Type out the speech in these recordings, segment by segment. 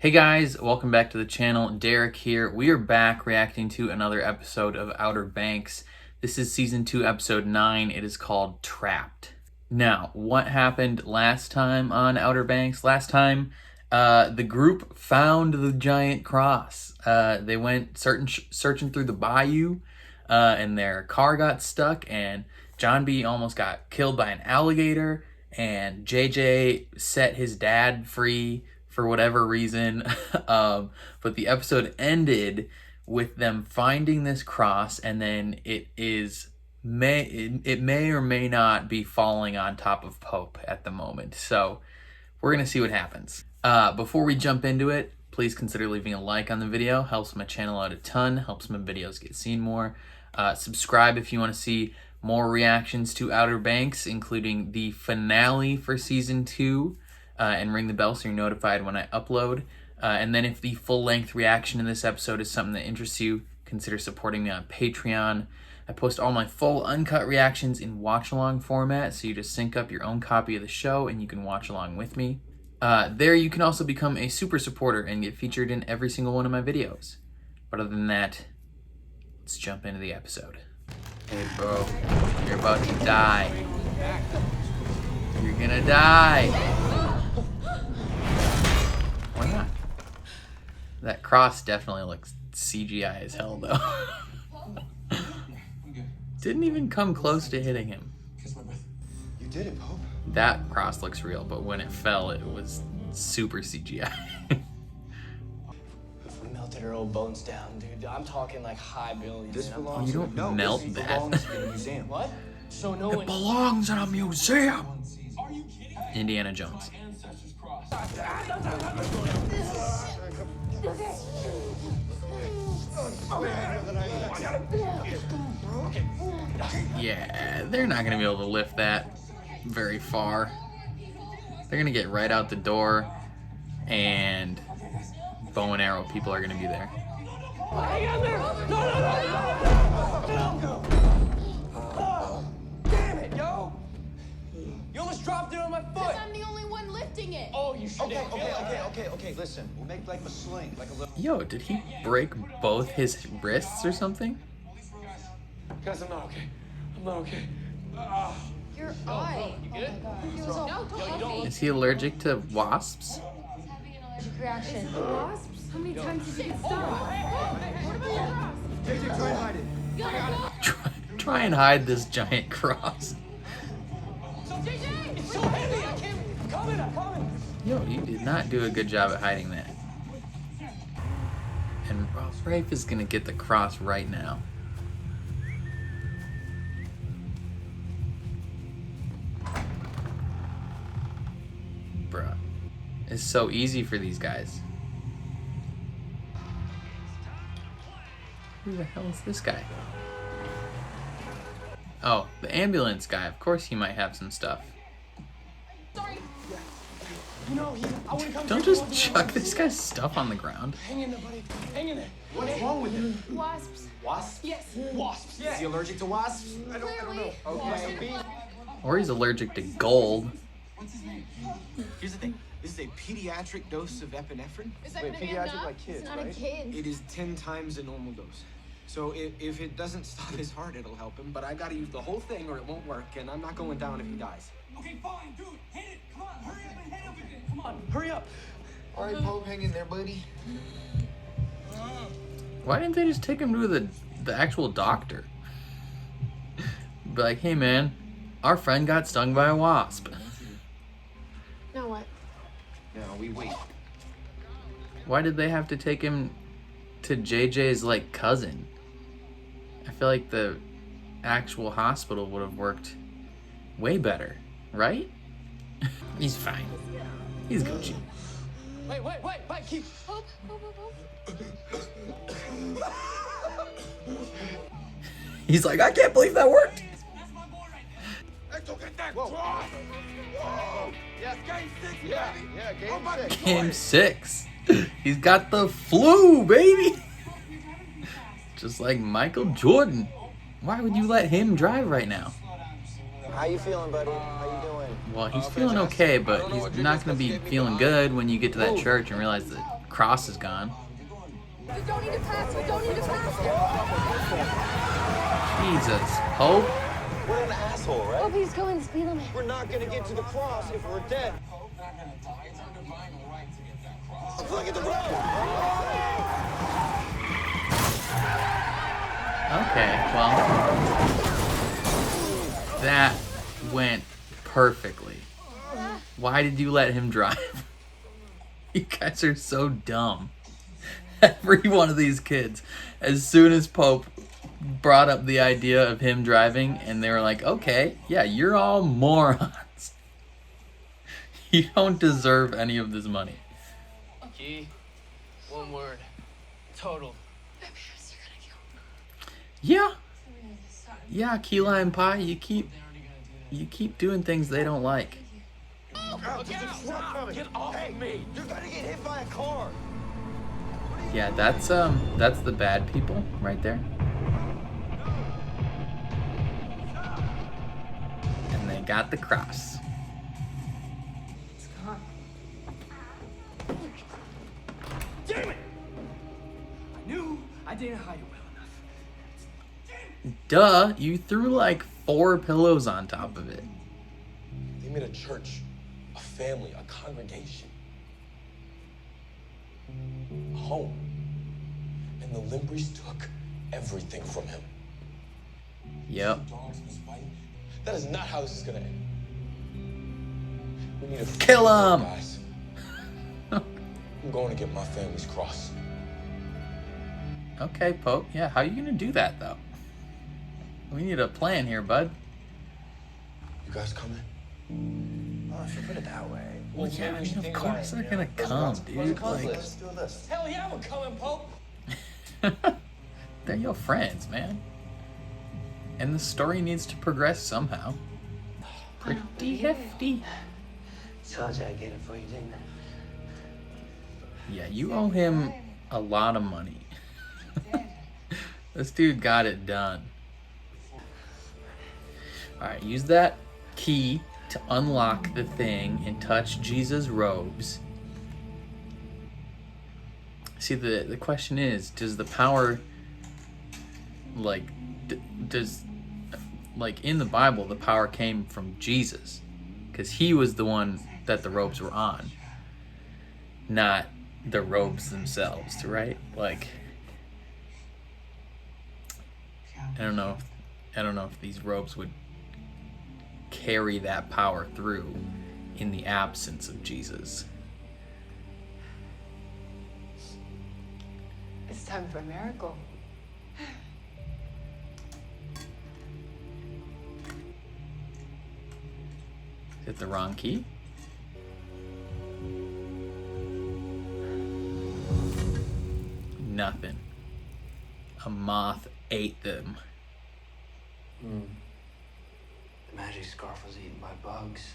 Hey guys, welcome back to the channel. Derek here. We are back reacting to another episode of Outer Banks. This is season 2, episode 9. It is called Trapped. Now, what happened last time on Outer Banks? Last time, the group found the giant cross. They went searching through the bayou, and their car got stuck, and John B almost got killed by an alligator, and JJ set his dad free for whatever reason. But the episode ended with them finding this cross, and then it may or may not be falling on top of Pope at the moment. So we're gonna see what happens. Before we jump into it, please consider leaving a like on the video. Helps my channel out a ton, helps my videos get seen more. Subscribe if you want to see more reactions to Outer Banks, including the finale for season 2. And ring the bell so you're notified when I upload. And then if the full-length reaction in this episode is something that interests you, consider supporting me on Patreon. I post all my full uncut reactions in watch-along format, so you just sync up your own copy of the show and you can watch along with me. There you can also become a super supporter and get featured in every single one of my videos. But other than that, let's jump into the episode. Hey bro, you're about to die. You're gonna die. Why not? That cross definitely looks CGI as hell, though. Didn't even come close to hitting him. You did it, Pope. That cross looks real, but when it fell, it was super CGI. We melted her old bones down, dude. I'm talking like high billions. This belongs You don't melt this that. belongs in a museum. What? So no It one. belongs in a museum. Are you kidding? Indiana Jones. My ancestors crossed. Yeah, they're not gonna be able to lift that very far. They're gonna get right out the door, and bow and arrow people are gonna be there. Damn it, yo! You almost dropped it on my foot. I'm the only one lifting it. Oh, you should have. Okay. Listen, we'll make like a sling, like a little. Yo, did he break both his wrists or something? Guys, I'm not okay. I'm not okay. Your eye. You get it? No, don't. Is he allergic to wasps? Having an allergic reaction. Wasps? How many times did you get stung? What about your cross? JJ, try and hide it. Try and hide this giant cross. It's so heavy. I can't. I'm coming. Yo, you did not do a good job at hiding that. And Rafe is gonna get the cross right now. Bruh. It's so easy for these guys. Who the hell is this guy? Oh, the ambulance guy. Of course he might have some stuff. Sorry. You know, I wouldn't come. Don't just chuck this guy's stuff on the ground. Hang in there, buddy. Hang in there. What's wrong with him? Wasps. Wasps? Yes. Wasps. Is he allergic to wasps? I don't Clearly. know. Okay. Or he's allergic to gold. What's his name? Here's the thing. This is a pediatric dose of epinephrine. Is that Wait, gonna be pediatric enough? like kids, It's not right? a kid. It is 10 times the normal dose. So if it doesn't stop his heart, it'll help him. But I gotta use the whole thing or it won't work, and I'm not going down if he dies. Okay, fine, dude. Hit it. Come on, hurry up and hit him with it. Come on. Hurry up. All right, Pope, hang in there, buddy. Why didn't they just take him to the actual doctor? Be like, hey man, our friend got stung by a wasp. Now what? Now we wait. Why did they have to take him to JJ's like cousin? I feel like the actual hospital would have worked way better, right? He's fine. He's Gucci. Wait. Keep. Hope. He's like, I can't believe that worked. That's my boy right there. Let's get that cross. Whoa. Yeah, game 6, baby. Yeah, game 6. Game 6. He's got the flu, baby. Just like Michael Jordan. Why would you let him drive right now? How you feeling, buddy? How you doing? Well, he's feeling okay, but he's not going to be feeling good when you get to that church and realize that cross is gone. You don't need to pass. You don't need to pass. Jesus, Pope. What an asshole, right? Oh, please go in the speed limit. We're not gonna get to the cross if we're dead. Pope not gonna die. It's our divine right to get that cross. Look at the road! Okay, well, that went perfectly. Why did you let him drive? You guys are so dumb. Every one of these kids, as soon as Pope brought up the idea of him driving, and they were like, okay, yeah, you're all morons. You don't deserve any of this money. Key, one word. Total. Yeah. Yeah, key lime pie, you keep doing things they don't like. Get off of me! You're gonna get hit by a car! Yeah, that's the bad people right there. And they got the cross. It's gone. Damn it! I knew I didn't hide it well enough. Duh, you threw like 4 pillows on top of it. They made a church, a family, a congregation, a home. And the Limbris took everything from him. Yep. Dogs in this fight. That is not how this is gonna end. We need to Kill him! guys. I'm going to get my family's cross. Okay, Pope. Yeah, how are you gonna do that though? We need a plan here, bud. You guys coming? Oh, if you put it that way. Well, yeah, I mean, of course they're gonna come, dude. Like, Let's do this. Hell yeah, we're coming, Pope. they're your friends, man. And the story needs to progress somehow. Pretty hefty. Told you I'd get it for you, didn't I? Yeah, you owe him a lot of money. This dude got it done. Alright, use that key to unlock the thing and touch Jesus' robes. See, the question is, does the power, like, does, like, in the Bible, the power came from Jesus? Because he was the one that the robes were on, not the robes themselves, right? Like, I don't know if these robes would carry that power through in the absence of Jesus. It's time for a miracle. Hit the wrong key. Nothing. A moth ate them. The magic scarf was eaten by bugs.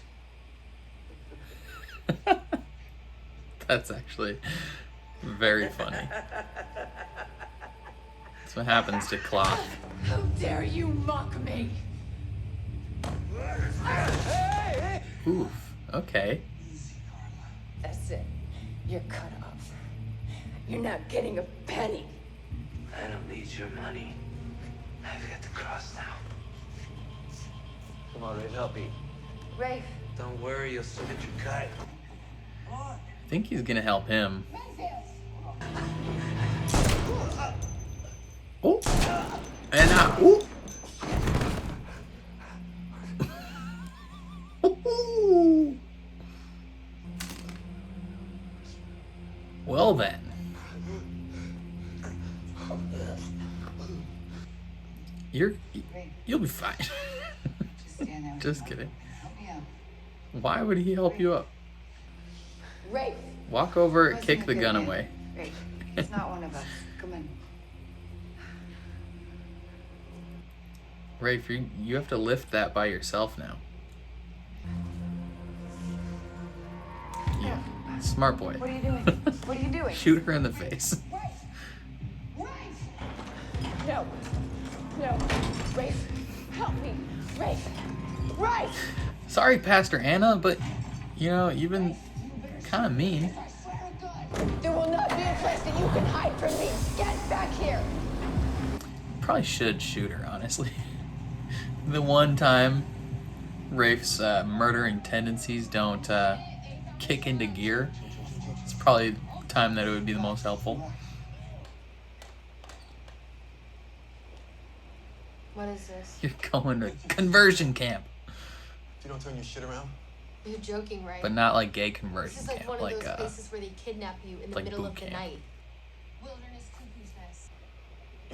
That's actually very funny. That's what happens to cloth. How dare you mock me? Oof. Okay. That's it. You're cut off. You're not getting a penny. I don't need your money. I've got the cross now. Come on, Rafe, help me. Rafe. Don't worry, you'll still get your cut. I think he's gonna help him. Oh. And ooh. Well then. You'll be fine. Just kidding. Why would he help you up? Rafe. Walk over, Wasn't kick a the good gun man. away. Rafe. He's not one of us. Come on. Rafe, you have to lift that by yourself now. Yeah. Smart boy. What are you doing? What are you doing? Shoot her in the face. No. No. Rafe. Help me. Rafe. Rafe. Sorry, Pastor Anna, but, you know, you've been kind of mean. There will not you can hide from me. Get back here. Probably should shoot her, honestly. The one time Rafe's murdering tendencies don't kick into gear, it's probably the time that it would be the most helpful. What is this? You're going to conversion camp. If you don't turn your shit around, You're joking, right? But not like gay This conversion is like camp, one of like those places where they kidnap you in the like middle boot of the camp. night. Wilderness cuckoo's nest.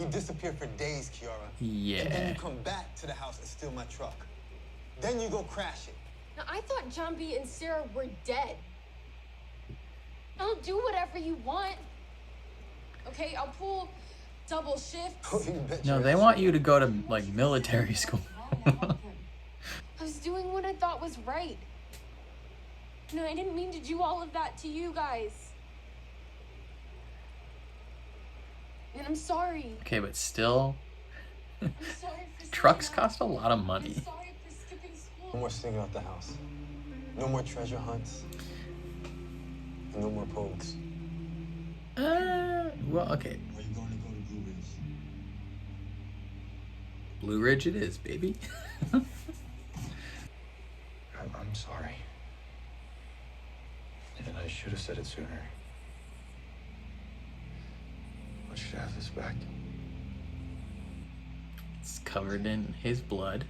you disappear for days, Kiara. And then yeah. you come back to the house and steal my truck. Then you go crash it. Now, I thought John B. and Sarah were dead. I'll do whatever you want. Okay, I'll pull double shifts. Oh, you bet No, your they ass want you you to go to like military school. I was doing what I thought was right. No, I didn't mean to do all of that to you guys. And I'm sorry. Okay, but still, I'm sorry for trucks saying that. cost a lot of money. I'm sorry for skipping school. No more sneaking out the house. No more treasure hunts. And no more pogues. Well, okay. Are you going to go to Blue Ridge? Blue Ridge it is, baby. I'm sorry. And I should have said it sooner. I should have this back. It's covered in his blood.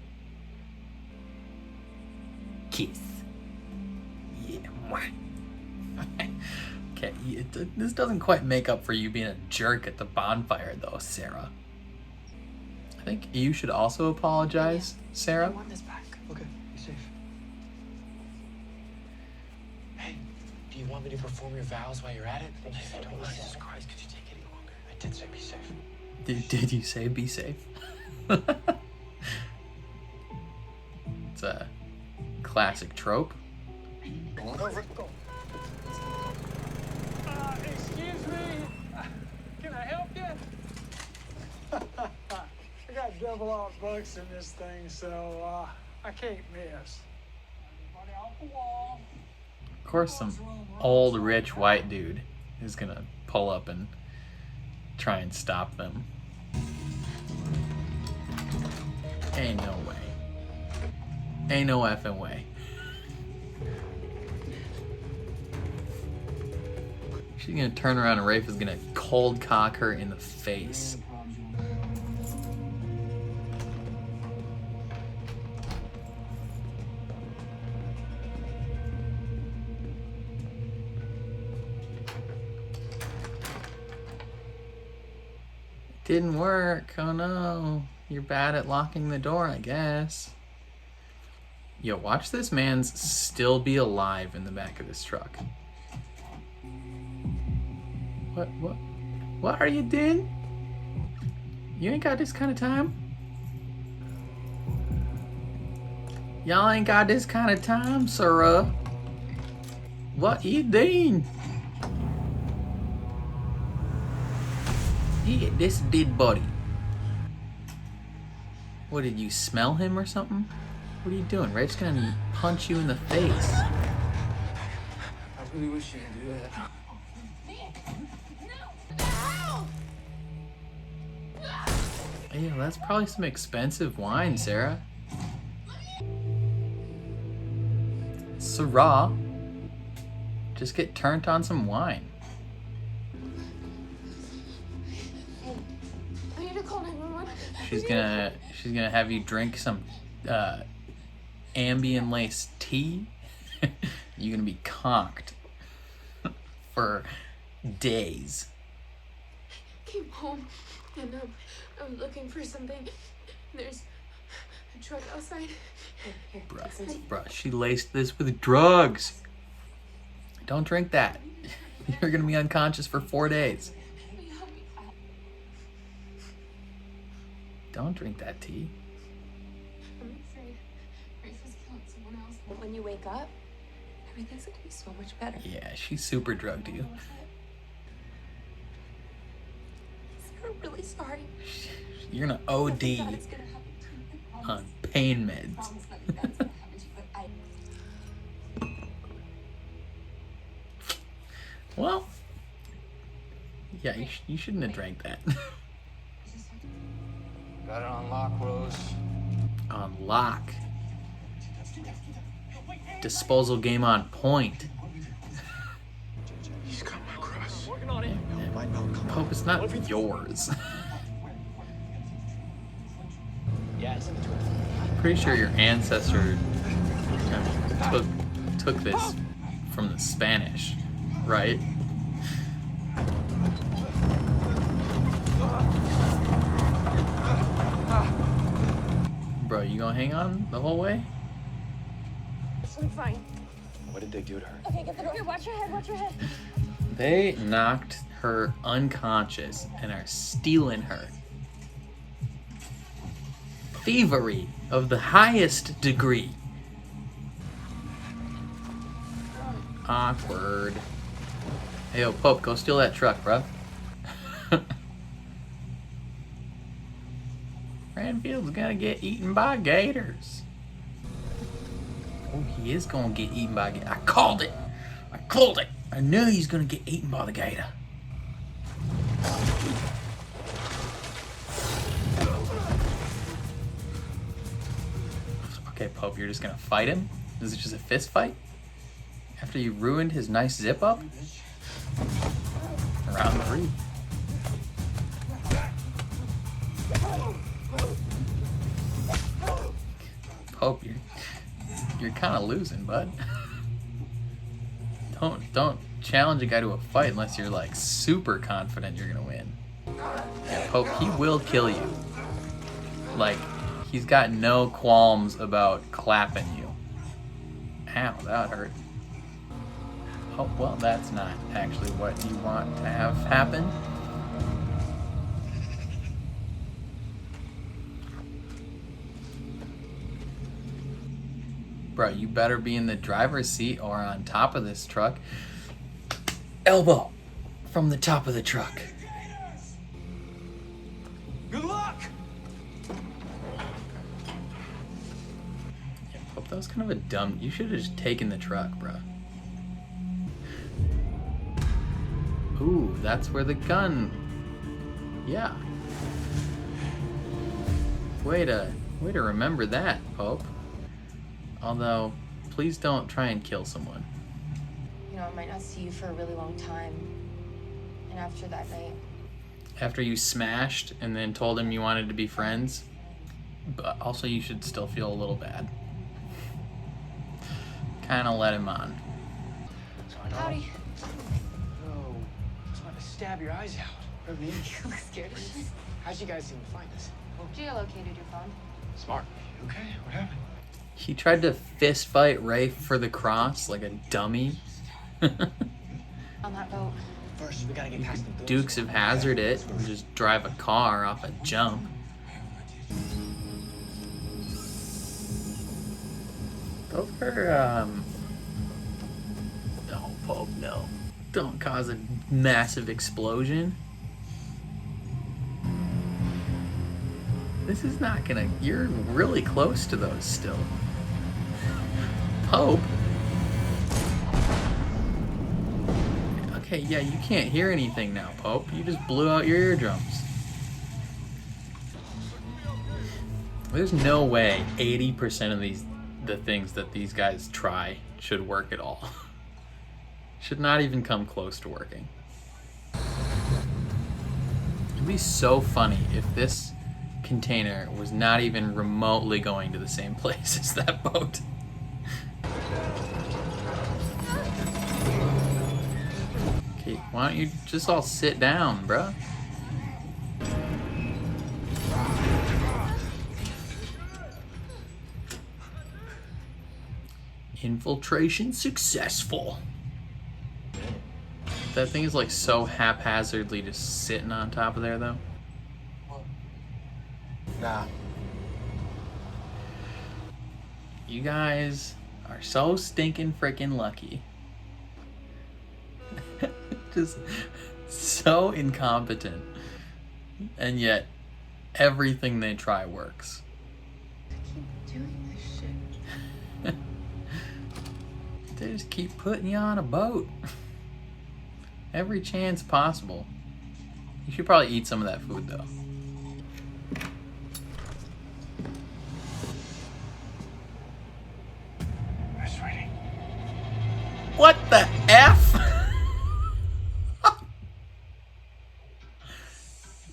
Kiss. Yeah. Mwah. Okay, this doesn't quite make up for you being a jerk at the bonfire, though, Sarah. I think you should also apologize, I Sarah. want this back. Okay, be safe. Hey, do you want me to perform your vows while you're at it? I don't mind. Jesus Christ, could you take any longer? I did say be safe. Did you say be safe? It's a classic trope. Excuse me. Can I help you? I got double off bucks in this thing, so I can't miss. Everybody off the wall. Of course, some old rich white dude is gonna pull up and try and stop them. Ain't no way. Ain't no effing way. She's gonna turn around and Rafe is gonna cold cock her in the face. Didn't work. Oh no. You're bad at locking the door, I guess. Yo, watch this man's still be alive in the back of this truck. What are you doing? You ain't got this kind of time? Y'all ain't got this kind of time, sir. What you doing? Yeah, this dead body. What, did you smell him or something? What are you doing? Rafe's gonna punch you in the face. I really wish you could do that. Ew, that's probably some expensive wine, Sarah. Sarah, just get turned on some wine. I need to call 911. She's gonna have you drink some Ambien laced tea. You're gonna be conked for days. Came home and I'm looking for something. There's a truck outside. Here, Bruh, she laced this with drugs. Don't drink that. You're gonna be unconscious for 4 days. Don't drink that tea. I'm afraid Rafe was killing someone else. But when you wake up, everything's gonna be so much better. Yeah, she's super drugged you. I'm really sorry. You're gonna OD Nothing bad is gonna happen to you. I on pain meds. promise nothing bad is gonna happen to you, but I... Well, Yeah, you shouldn't have drank that. Got it on lock, Rose. On lock. Disposal game on point. He's coming across. Hope it's not yours. Pretty sure your ancestor took this from the Spanish, right? Bro, you gonna hang on the whole way? She'll be fine. What did they do to her? Okay, get the door. Here, watch your head, watch your head. They knocked her unconscious and are stealing her. Thievery of the highest degree. Awkward. Hey, yo, Pope, go steal that truck, bruh. Renfield's gonna get eaten by gators. Oh, he is gonna get eaten by gators. I called it. I called it. I knew he's gonna get eaten by the gator. Okay, Pope, you're just gonna fight him? Is it just a fist fight? After you ruined his nice zip up? Round 3. Pope, you're kind of losing, bud. Don't challenge a guy to a fight unless you're like super confident you're gonna win. Yeah, Pope, he will kill you. Like, he's got no qualms about clapping you. Ow, that hurt. Oh, well, that's not actually what you want to have happen. Bro, you better be in the driver's seat or on top of this truck. Elbow from the top of the truck. Good luck! Yeah, Pope, that was kind of a dumb... You should have just taken the truck, bro. Ooh, that's where the gun... Yeah. Way to remember that, Pope. Although, please don't try and kill someone. You know, I might not see you for a really long time. And after that night... After you smashed and then told him you wanted to be friends, but also you should still feel a little bad. Kind of let him on. Howdy. No. I was about to stab your eyes out. You look scared of shit. How'd you guys even find us? Geolocated your phone. Smart. Okay, what happened? He tried to fist fight Rafe for the cross like a dummy. On that boat. First, we gotta get past the Dukes of Hazzard it, or just drive a car off a jump. Those are, no, Pope, no. Don't cause a massive explosion. This is not gonna, you're really close to those still. Pope? Okay, yeah, you can't hear anything now, Pope. You just blew out your eardrums. There's no way 80% of the things that these guys try should work at all. Should not even come close to working. It'd be so funny if this container was not even remotely going to the same place as that boat. Okay, why don't you just all sit down, bruh? Infiltration successful. That thing is like so haphazardly just sitting on top of there though. Nah. You guys are so stinking freaking lucky. Just so incompetent. And yet everything they try works. Keep doing this shit. They just keep putting you on a boat. Every chance possible. You should probably eat some of that food, though. Nice waiting. What the F?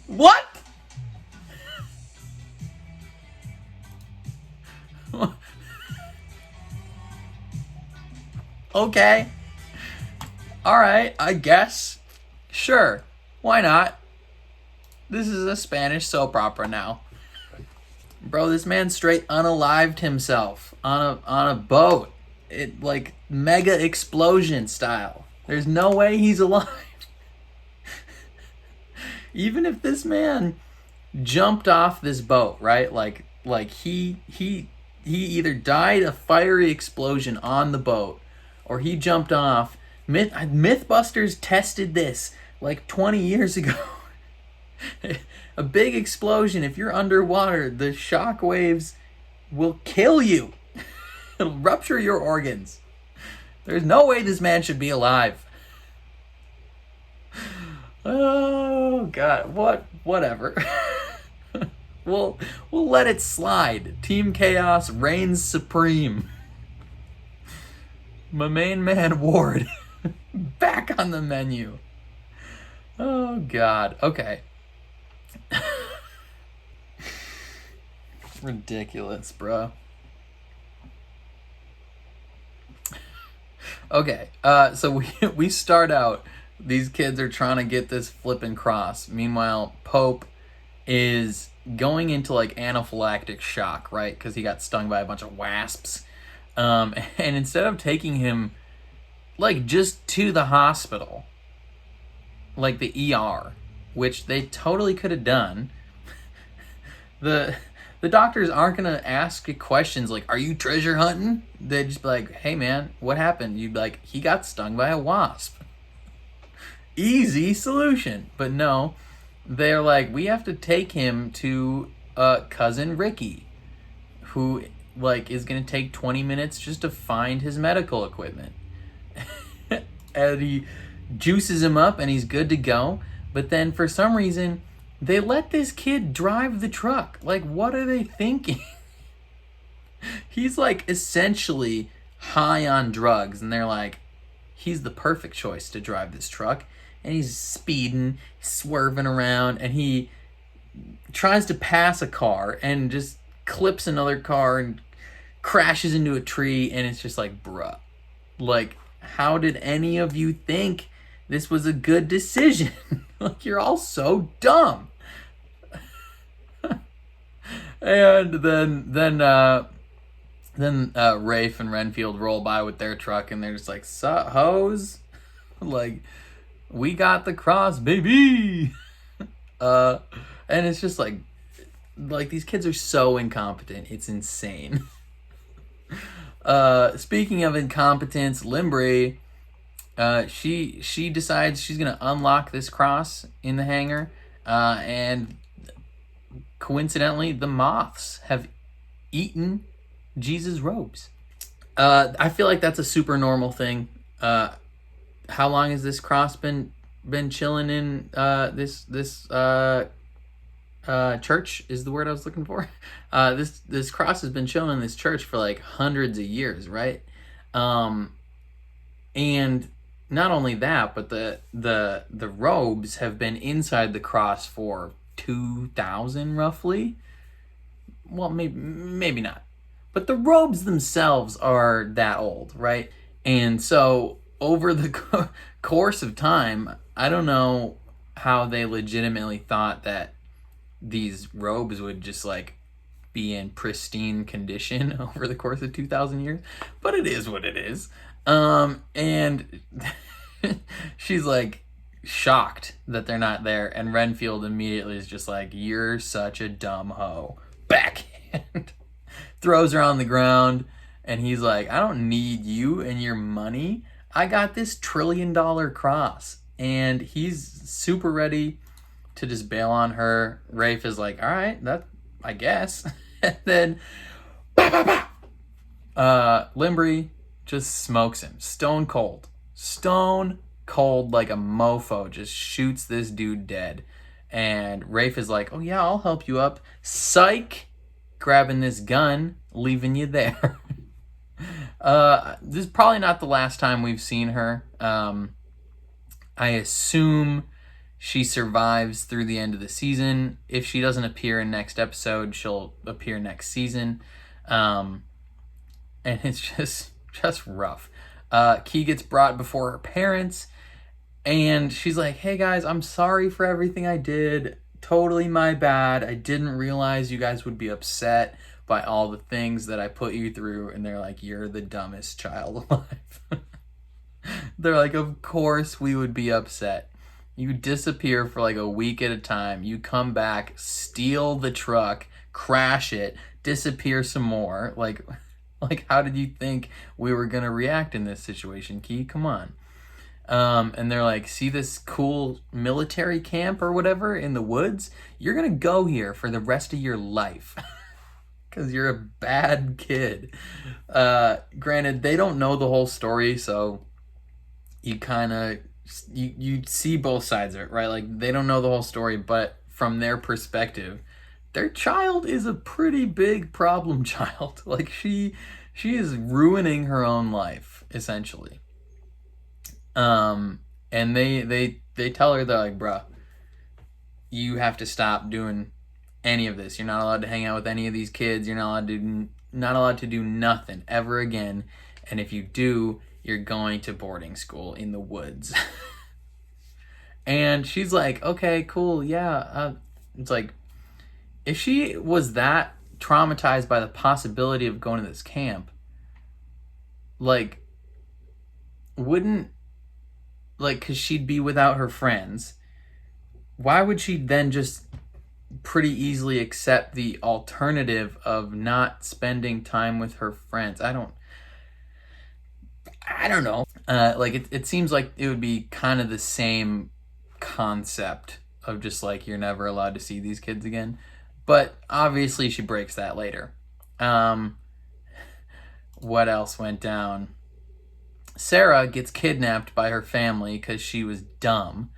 What? Okay. Alright, I guess. Sure. Why not? This is a Spanish soap opera now. Bro, this man straight unalived himself on a boat. It like mega explosion style. There's no way he's alive. Even if this man jumped off this boat, right? Like he either died a fiery explosion on the boat or he jumped off. Mythbusters tested this like 20 years ago. A big explosion, if you're underwater, the shock waves will kill you. It'll rupture your organs. There's no way this man should be alive. Oh God, whatever. We'll let it slide. Team Chaos reigns supreme. My main man Ward back on the menu. Oh God. Okay. Ridiculous, bro. Okay, so we start out. These kids are trying to get this flipping cross. Meanwhile, Pope is going into like anaphylactic shock, right? Because he got stung by a bunch of wasps. And instead of taking him like just to the hospital, like the ER, which they totally could have done, the doctors aren't gonna ask questions like, "Are you treasure hunting?" They'd just be like, "Hey man, what happened?" You'd be like, "He got stung by a wasp." Easy solution. But no, they're like, "We have to take him to cousin Ricky, who like is gonna take 20 minutes just to find his medical equipment." And he juices him up and he's good to go. But then for some reason, they let this kid drive the truck. Like, what are they thinking? He's like essentially high on drugs, and they're like, he's the perfect choice to drive this truck. And he's speeding, swerving around, and he tries to pass a car and just clips another car and crashes into a tree. And it's just like, bruh, like, how did any of you think this was a good decision? Like, you're all so dumb. And then Rafe and Renfield roll by with their truck, and they're just like, "Sup, hoes? Like, we got the cross, baby." And it's just like these kids are so incompetent. It's insane. Speaking of incompetence, Limbri, she decides she's gonna unlock this cross in the hangar, and coincidentally, the moths have eaten Jesus' robes. I feel like that's a super normal thing. How long has this cross been chilling in this church is the word I was looking for. This cross has been chilling in this church for like hundreds of years, right? And not only that, but the robes have been inside the cross for 2,000 roughly. Well, maybe not. But the robes themselves are that old, right? And so over the course of time, I don't know how they legitimately thought that these robes would just like be in pristine condition over the course of 2,000 years, but it is what it is. And she's like shocked that they're not there, and Renfield immediately is just like, "You're such a dumb hoe." Backhand. Throws her on the ground, and he's like, "I don't need you and your money. I got this $1 trillion cross." And he's super ready to just bail on her. Rafe is like, "All right, that I guess." And then Limbri just smokes him. Stone cold like a mofo, just shoots this dude dead. And Rafe is like, oh yeah, I'll help you up. Psych! Grabbing this gun, leaving you there. This is probably not the last time we've seen her. I assume she survives through the end of the season. If she doesn't appear in next episode, she'll appear next season. And it's just rough. Key gets brought before her parents, and she's like, hey guys, I'm sorry for everything I did. Totally my bad. I didn't realize you guys would be upset by all the things that I put you through. And they're like, you're the dumbest child alive. They're like, of course we would be upset. You disappear for like a week at a time. You come back, steal the truck, crash it, disappear some more. Like how did you think we were gonna react in this situation, Key? Come on. And they're like, see this cool military camp or whatever in the woods? You're gonna go here for the rest of your life. Because you're a bad kid. Granted, they don't know the whole story, so you kind of you see both sides of it, right? Like, they don't know the whole story, but from their perspective, their child is a pretty big problem child. Like, she is ruining her own life, essentially. And they tell her, they're like, bruh, you have to stop doing any of this. You're not allowed to hang out with any of these kids. You're not allowed to do nothing ever again. And if you do, you're going to boarding school in the woods. And she's like, okay, cool, yeah. It's like, if she was that traumatized by the possibility of going to this camp, like, wouldn't, like, because she'd be without her friends, why would she then just pretty easily accept the alternative of not spending time with her friends? I don't know. Like, it seems like it would be kind of the same concept of just like, you're never allowed to see these kids again. But obviously she breaks that later. What else went down? Sarah gets kidnapped by her family because she was dumb.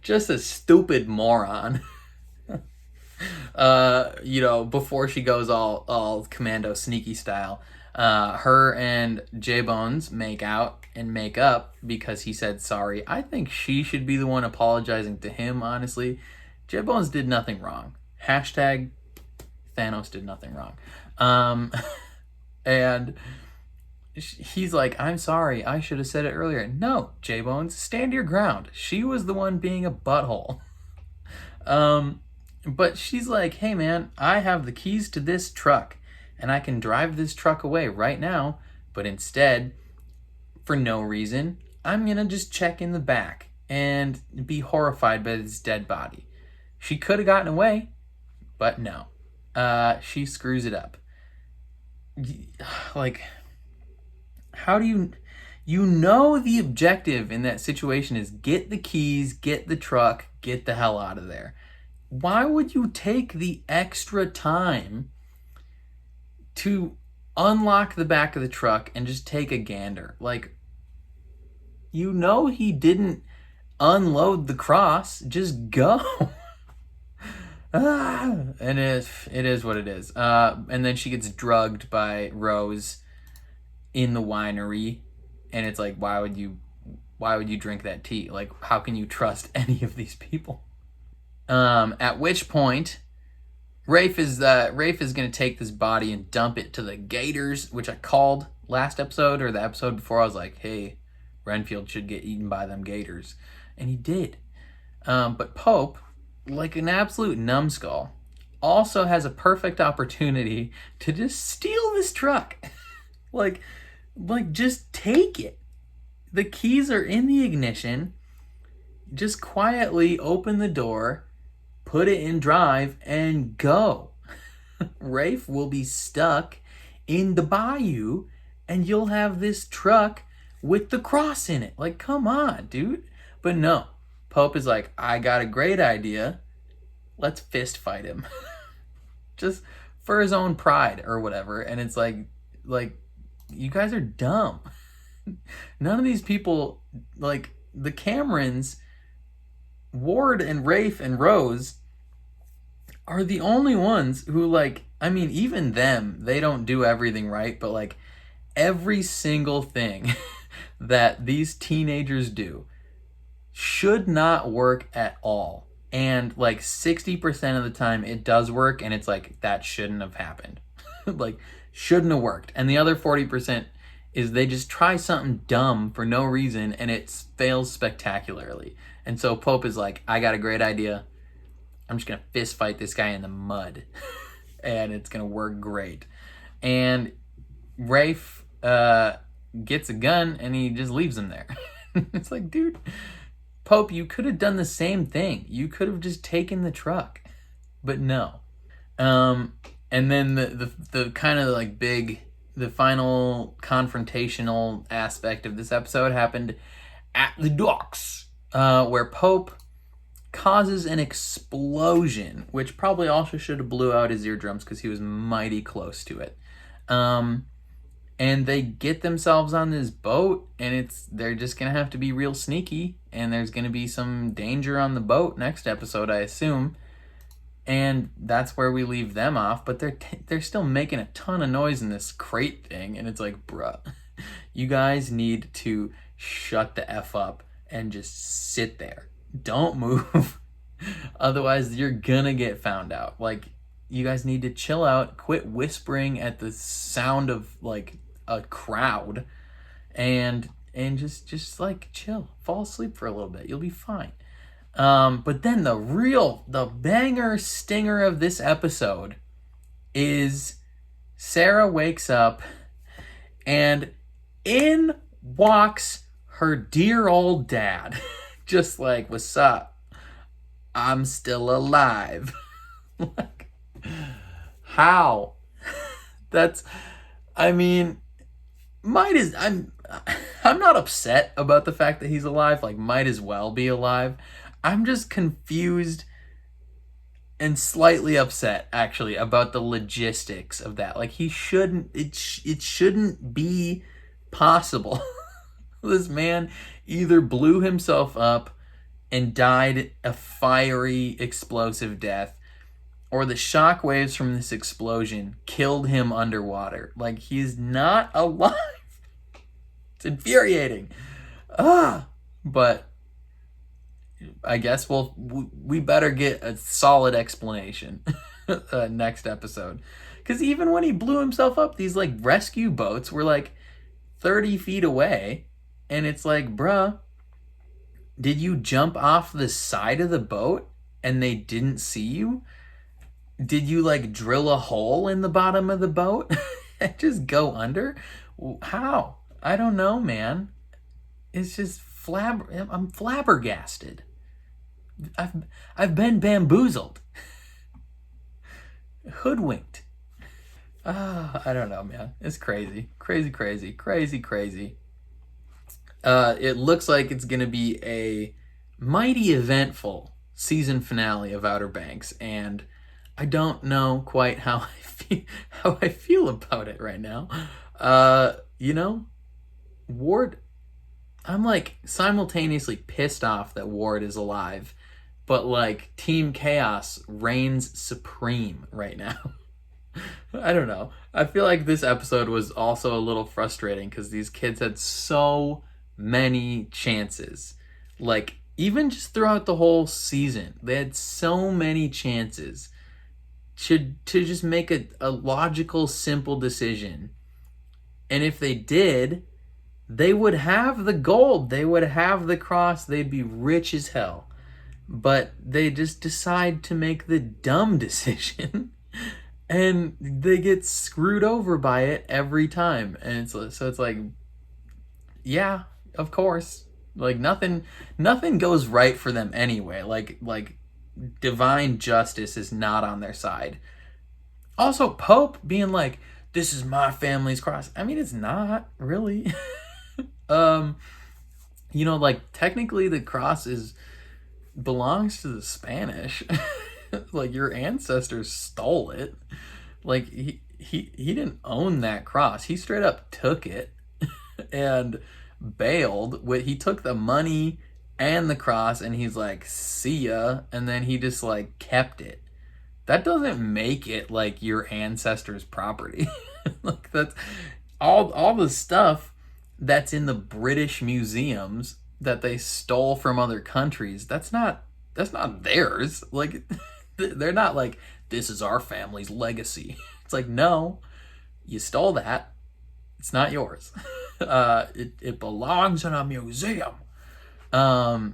Just a stupid moron. Before she goes all commando sneaky style, her and J-Bones make out and make up because he said sorry. I think she should be the one apologizing to him, honestly. J-Bones did nothing wrong. Hashtag Thanos did nothing wrong. And he's like, I'm sorry, I should have said it earlier. No, J-Bones, stand your ground. She was the one being a butthole. But she's like, hey man, I have the keys to this truck and I can drive this truck away right now. But instead, for no reason, I'm gonna just check in the back and be horrified by this dead body. She could have gotten away, but no. She screws it up. Like, how do you know the objective in that situation is get the keys, get the truck, get the hell out of there. Why would you take the extra time to unlock the back of the truck and just take a gander? Like, you know he didn't unload the cross, just go. And it is what it is. And then she gets drugged by Rose in the winery, and it's like, why would you drink that tea? Like, how can you trust any of these people? At which point, Rafe is gonna take this body and dump it to the gators, which I called last episode or the episode before. I was like, hey, Renfield should get eaten by them gators, and he did. But Pope, like an absolute numbskull, also has a perfect opportunity to just steal this truck. like just take it. The keys are in the ignition. Just quietly open the door, put it in drive, and go. Rafe will be stuck in the bayou, and you'll have this truck with the cross in it. Like, come on, dude. But no. Pope is like, I got a great idea. Let's fist fight him. Just for his own pride or whatever. And it's like, you guys are dumb. None of these people, like, the Camerons Ward and Rafe and Rose are the only ones who, like, I mean, even them, they don't do everything right, but like every single thing that these teenagers do should not work at all. And like 60% of the time it does work, and it's like, that shouldn't have happened. Like, shouldn't have worked. And the other 40% is they just try something dumb for no reason and it fails spectacularly. And so Pope is like, I got a great idea. I'm just gonna fist fight this guy in the mud and it's gonna work great. And Rafe gets a gun and he just leaves him there. It's like, dude, Pope, you could have done the same thing. You could have just taken the truck, but no. And then the kind of like the final confrontational aspect of this episode happened at the docks, where Pope causes an explosion, which probably also should have blew out his eardrums because he was mighty close to it. And they get themselves on this boat, and they're just gonna have to be real sneaky, and there's gonna be some danger on the boat next episode, I assume. And that's where we leave them off, but they're still making a ton of noise in this crate thing, and it's like, bruh, you guys need to shut the F up and just sit there. Don't move. Otherwise, you're gonna get found out. Like, you guys need to chill out, quit whispering at the sound of like a crowd, and just like chill, fall asleep for a little bit. You'll be fine. But then the banger stinger of this episode is Sarah wakes up and in walks her dear old dad. Just like, what's up? I'm still alive. Like, how? I mean, I'm not upset about the fact that he's alive. Like, might as well be alive. I'm just confused and slightly upset, actually, about the logistics of that. Like, it shouldn't be possible. This man either blew himself up and died a fiery, explosive death, or the shockwaves from this explosion killed him underwater. Like, he's not alive. It's infuriating. But I guess we better get a solid explanation next episode. Because even when he blew himself up, these like rescue boats were like 30 feet away. And it's like, bruh, did you jump off the side of the boat and they didn't see you? Did you like drill a hole in the bottom of the boat and just go under? How? I don't know, man. It's just I'm flabbergasted. I've been bamboozled. Hoodwinked. I don't know, man. It's crazy. Crazy. It looks like it's going to be a mighty eventful season finale of Outer Banks, and I don't know quite how I feel about it right now. Ward, I'm like simultaneously pissed off that Ward is alive, but like Team Chaos reigns supreme right now. I don't know. I feel like this episode was also a little frustrating because these kids had so many chances. Like, even just throughout the whole season, they had so many chances to just make a logical, simple decision. And if they did, they would have the gold. They would have the cross. They'd be rich as hell. But they just decide to make the dumb decision. And they get screwed over by it every time. And so it's like, yeah, of course. Like, nothing goes right for them anyway. Like divine justice is not on their side. Also, Pope being like, this is my family's cross. I mean, it's not really. Like, technically the cross belongs to the Spanish. Like, your ancestors stole it. Like, he didn't own that cross. He straight up took it and bailed. He took the money and the cross, and he's like, see ya, and then he just like kept it. That doesn't make it like your ancestors' property. Like, that's all the stuff that's in the British museums that they stole from other countries. That's not theirs. Like, they're not like, this is our family's legacy. It's like, no, you stole that. It's not yours. It belongs in a museum. Bruh,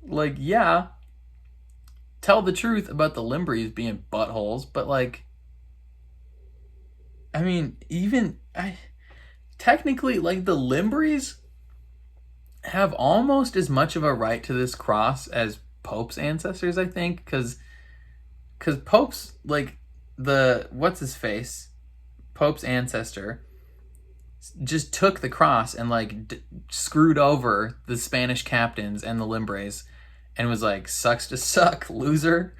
like, yeah, tell the truth about the Limbris being buttholes, but like, I mean, technically, like, the Limbris have almost as much of a right to this cross as Pope's ancestors, I think, because Pope's, like, what's his face, Pope's ancestor just took the cross and like screwed over the Spanish captains and the Limbres and was like, sucks to suck, loser.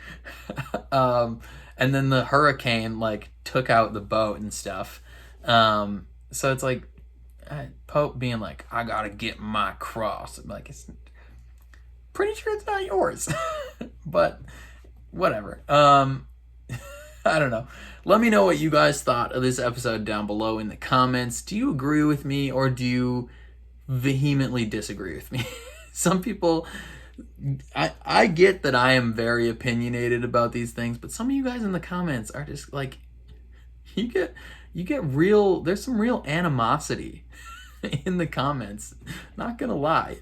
And then the hurricane like took out the boat and stuff. So it's like Pope being like, I gotta get my cross. I'm like, it's pretty sure it's not yours. But whatever. I don't know. Let me know what you guys thought of this episode down below in the comments. Do you agree with me or do you vehemently disagree with me? Some people, I get that I am very opinionated about these things, but some of you guys in the comments are just like, you get real, there's some real animosity in the comments. Not gonna lie.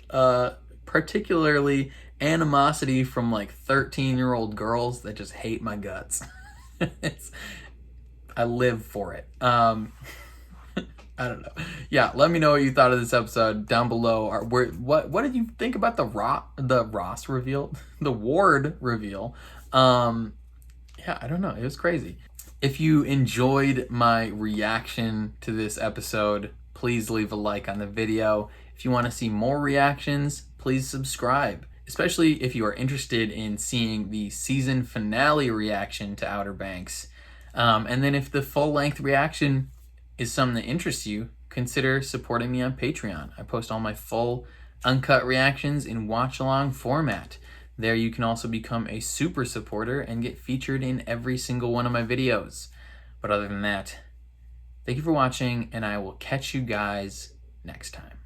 Particularly animosity from like 13-year-old girls that just hate my guts. I live for it. I don't know. Yeah, let me know what you thought of this episode down below. What did you think about the Ross reveal? The Ward reveal? Yeah, I don't know. It was crazy. If you enjoyed my reaction to this episode, please leave a like on the video. If you want to see more reactions, please subscribe. Especially if you are interested in seeing the season finale reaction to Outer Banks. And then if the full-length reaction is something that interests you, consider supporting me on Patreon. I post all my full, uncut reactions in watch-along format. There you can also become a super supporter and get featured in every single one of my videos. But other than that, thank you for watching, and I will catch you guys next time.